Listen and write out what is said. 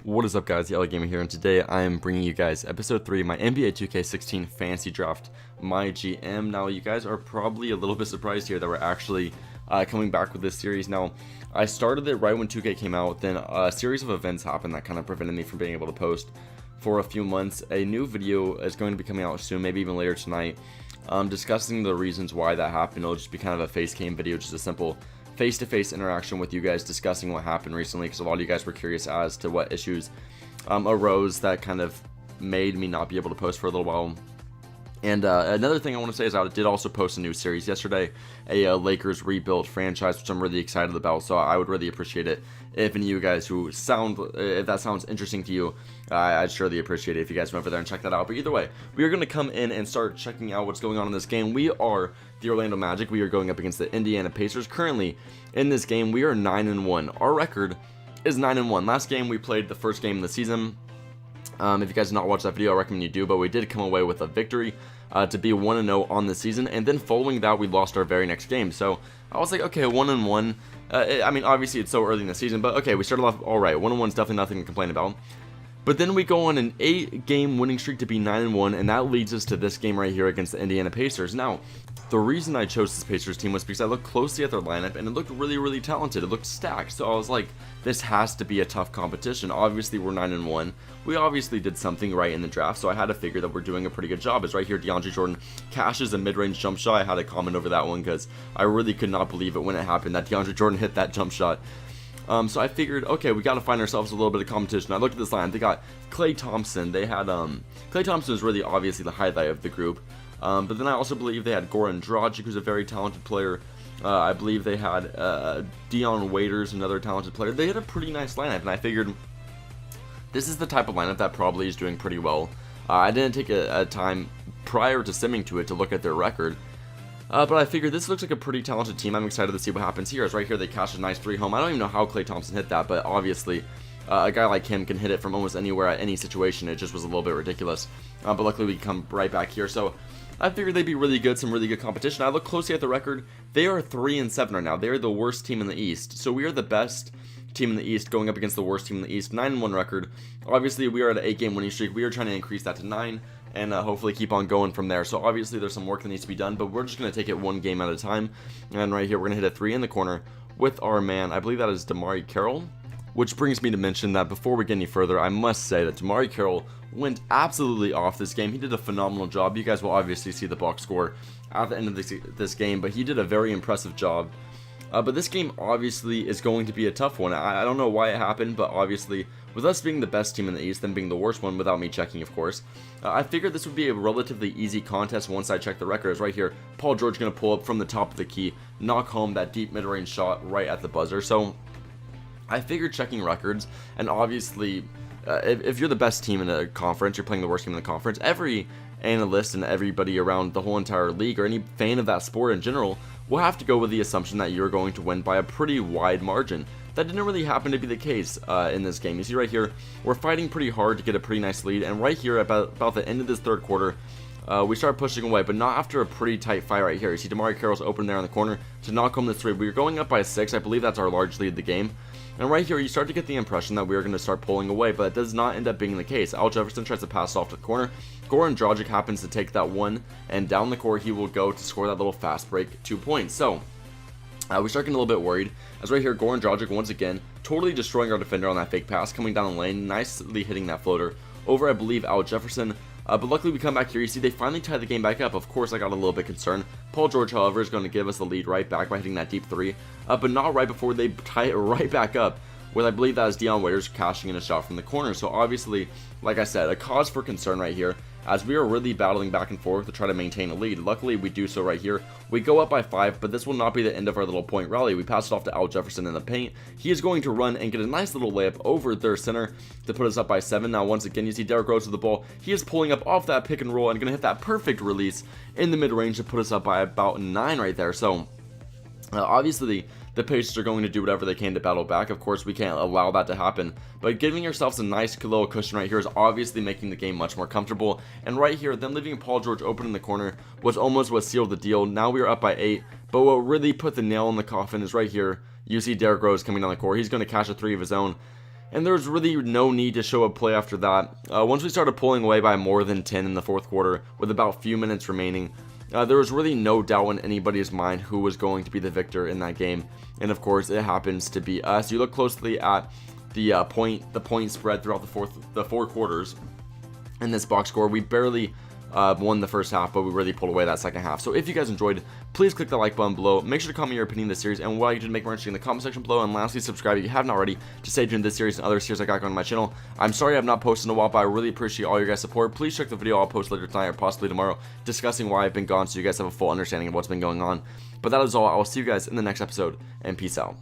What is up, guys? Yellow Gamer here, and today I am bringing you guys episode 3 of my NBA 2K16 fantasy draft, Mygm. Now, you guys are probably a little bit surprised here that we're actually coming back with this series. Now, I started it right when 2K came out, then a series of events happened that kind of prevented me from being able to post for a few months. A new video is going to be coming out soon, maybe even later tonight, discussing the reasons why that happened. It'll just be kind of a face cam video, just a simple face-to-face interaction with you guys discussing what happened recently, because a lot of you guys were curious as to what issues arose that kind of made me not be able to post for a little while. And another thing I want to say is I did also post a new series yesterday, a Lakers rebuilt franchise, which I'm really excited about. So I would really appreciate it if any of you guys if that sounds interesting to you, I'd surely appreciate it if you guys went over there and check that out. But either way, we are going to come in and start checking out what's going on in this game. We are the Orlando Magic. We are going up against the Indiana Pacers. Currently, in this game, we are 9-1. Our record is 9-1. Last game, we played the first game of the season. If you guys did not watch that video, I recommend you do, but we did come away with a victory to be 1-0 on the season, and then following that, we lost our very next game. So I was like, okay, 1-1. I mean, obviously, it's so early in the season, but okay, we started off all right. 1-1 is definitely nothing to complain about. But then we go on an 8-game winning streak to be 9-1, and that leads us to this game right here against the Indiana Pacers. Now, the reason I chose this Pacers team was because I looked closely at their lineup, and it looked really, really talented. It looked stacked, so I was like, this has to be a tough competition. Obviously, we're 9-1. We obviously did something right in the draft, so I had to figure that we're doing a pretty good job. It's right here, DeAndre Jordan cashes a mid-range jump shot. I had a comment over that one because I really could not believe it when it happened that DeAndre Jordan hit that jump shot. So I figured, okay, we got to find ourselves a little bit of competition. I looked at this line. They got Klay Thompson. They had Klay Thompson was really obviously the highlight of the group. But then I also believe they had Goran Dragic, who's a very talented player. I believe they had Dion Waiters, another talented player. They had a pretty nice lineup, and I figured this is the type of lineup that probably is doing pretty well. I didn't take a time prior to simming to it to look at their record. But I figured this looks like a pretty talented team. I'm excited to see what happens here. As right here, they cashed a nice 3 home. I don't even know how Klay Thompson hit that, but obviously a guy like him can hit it from almost anywhere at any situation. It just was a little bit ridiculous. But luckily, we come right back here. So I figured they'd be really good, some really good competition. I look closely at the record. They are 3-7 right now. They are the worst team in the East. So we are the best team in the East going up against the worst team in the East. 9-1 record. Obviously, we are at an 8-game winning streak. We are trying to increase that to 9. And hopefully keep on going from there. So obviously there's some work that needs to be done, but we're just going to take it one game at a time. And right here we're going to hit a 3 in the corner with our man. I believe that is DeMarre Carroll. Which brings me to mention that before we get any further, I must say that DeMarre Carroll went absolutely off this game. He did a phenomenal job. You guys will obviously see the box score at the end of this game, but he did a very impressive job. But this game obviously is going to be a tough one. I don't know why it happened, but obviously with us being the best team in the East, them being the worst one without me checking, of course, I figured this would be a relatively easy contest once I check the records. Right here, Paul George going to pull up from the top of the key, knock home that deep mid-range shot right at the buzzer. So I figured checking records, and obviously if you're the best team in a conference, you're playing the worst team in the conference, every analyst and everybody around the whole entire league, or any fan of that sport in general, will have to go with the assumption that you're going to win by a pretty wide margin. That didn't really happen to be the case in this game. You see right here, we're fighting pretty hard to get a pretty nice lead, and right here about the end of this third quarter, we start pushing away, but not after a pretty tight fight right here. You see DeMarre Carroll's open there in the corner to knock home the 3. We were going up by 6. I believe that's our large lead of the game. And right here, you start to get the impression that we are going to start pulling away, but it does not end up being the case. Al Jefferson tries to pass it off to the corner. Goran Dragic happens to take that one, and down the court he will go to score that little fast break 2 points. So we start getting a little bit worried, as right here, Goran Dragic once again totally destroying our defender on that fake pass, coming down the lane, nicely hitting that floater over, I believe, Al Jefferson. But luckily we come back here. You see they finally tie the game back up. Of course I got a little bit concerned. Paul George, however, is going to give us the lead right back by hitting that deep 3, but not right before they tie it right back up with, I believe that is Dion Waiters cashing in a shot from the corner. So obviously, like I said, a cause for concern right here, as we are really battling back and forth to try to maintain a lead. Luckily, we do so right here. We go up by 5, but this will not be the end of our little point rally. We pass it off to Al Jefferson in the paint. He is going to run and get a nice little layup over their center to put us up by 7. Now, once again, you see Derrick Rose with the ball. He is pulling up off that pick and roll and going to hit that perfect release in the mid-range to put us up by about 9 right there. So obviously, the Pacers are going to do whatever they can to battle back. Of course, we can't allow that to happen, but giving yourselves a nice little cushion right here is obviously making the game much more comfortable. And right here, them leaving Paul George open in the corner was almost what sealed the deal. Now we are up by 8, but what really put the nail in the coffin is right here. You see Derrick Rose coming down the court. He's going to cash a 3 of his own. And there was really no need to show a play after that. Once we started pulling away by more than 10 in the fourth quarter, with about a few minutes remaining, there was really no doubt in anybody's mind who was going to be the victor in that game. And of course, it happens to be us. You look closely at the point spread throughout the four quarters in this box score. We barely won the first half, but we really pulled away that second half. So if you guys enjoyed, please click the like button below. Make sure to comment your opinion of this series and what you did make more interesting in the comment section below. And lastly, subscribe if you haven't already to stay tuned to this series and other series I got going on my channel. I'm sorry I've not posted in a while, but I really appreciate all your guys' support. Please check the video I'll post later tonight or possibly tomorrow discussing why I've been gone, so you guys have a full understanding of what's been going on. But that is all. I will see you guys in the next episode, and peace out.